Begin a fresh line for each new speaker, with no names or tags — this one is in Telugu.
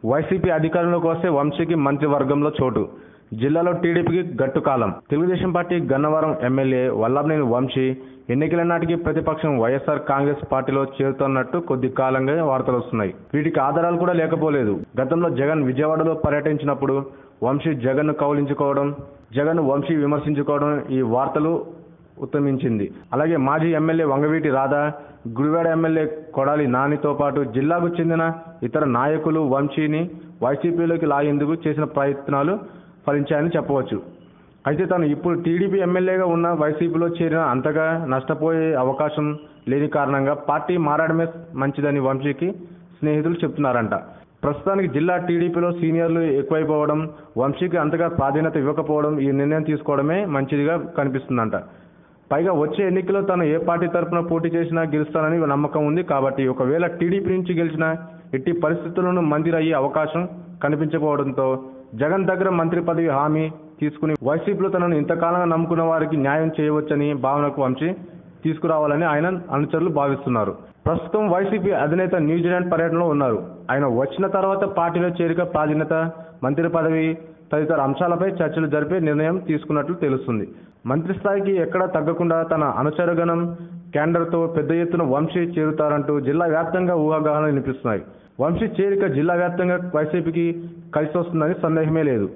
వైసీపీ అధికారంలోకి వస్తే వంశీకి మంత్రివర్గంలో చోటు. జిల్లాలో టీడీపీకి గట్టుకాలం. తెలుగుదేశం పార్టీ గన్నవరం ఎమ్మెల్యే వల్లభనేని వంశీ ఎన్నికల నాటికి ప్రతిపక్షం వైఎస్ఆర్ కాంగ్రెస్ పార్టీలో చేరుతున్నట్టు కొద్ది కాలంగా వార్తలు వస్తున్నాయి. వీటికి ఆధారాలు కూడా లేకపోలేదు. గతంలో జగన్ విజయవాడలో పర్యటించినప్పుడు వంశీ జగన్ను కౌలించుకోవడం, జగన్ వంశీ విమర్శించుకోవడం ఈ వార్తలు ఉత్తమించింది. అలాగే మాజీ ఎమ్మెల్యే వంగవీటి రాధా, గుడివాడ ఎమ్మెల్యే కొడాలి నానితో పాటు జిల్లాకు చెందిన ఇతర నాయకులు వంశీని వైసీపీలోకి లాగేందుకు చేసిన ప్రయత్నాలు ఫలించాయని చెప్పవచ్చు. అయితే తాను ఇప్పుడు టీడీపీ ఎమ్మెల్యేగా ఉన్న వైసీపీలో చేరిన అంతగా నష్టపోయే అవకాశం లేని కారణంగా పార్టీ మారడమే మంచిదని వంశీకి స్నేహితులు చెప్తున్నారంట. ప్రస్తుతానికి జిల్లా టీడీపీలో సీనియర్లు ఎక్కువైపోవడం, వంశీకి అంతగా ప్రాధాన్యత ఇవ్వకపోవడం ఈ నిర్ణయం తీసుకోవడమే మంచిదిగా కనిపిస్తుందంట. పైగా వచ్చే ఎన్నికల్లో తాను ఏ పార్టీ తరఫున పోటీ చేసినా గెలుస్తానని నమ్మకం ఉంది. కాబట్టి ఒకవేళ టీడీపీ నుంచి గెలిచినా ఎట్టి పరిస్థితుల్లోనూ మంత్రి అయ్యే అవకాశం కనిపించకపోవడంతో జగన్ దగ్గర మంత్రి పదవి హామీ తీసుకుని వైసీపీలో తనను ఇంతకాలంగా నమ్ముకున్న వారికి న్యాయం చేయవచ్చని భావనకు వంశీ తీసుకురావాలని ఆయన అనుచరులు భావిస్తున్నారు. ప్రస్తుతం వైసీపీ అధినేత న్యూజిలాండ్ పర్యటనలో ఉన్నారు. ఆయన వచ్చిన తర్వాత పార్టీలో చేరిక, ప్రాధాన్యత, మంత్రి పదవి తదితర అంశాలపై చర్చలు జరిపే నిర్ణయం తీసుకున్నట్లు తెలుస్తుంది. మంత్రి స్థాయికి ఎక్కడా తగ్గకుండా తన అనుచరగణం క్యాండర్తో పెద్ద ఎత్తున వంశీ చేరుతారంటూ జిల్లా వ్యాప్తంగా ఊహాగానాలు వినిపిస్తున్నాయి. వంశీ చేరిక జిల్లా వ్యాప్తంగా వైసీపీకి కలిసి వస్తుందని సందేహమే లేదు.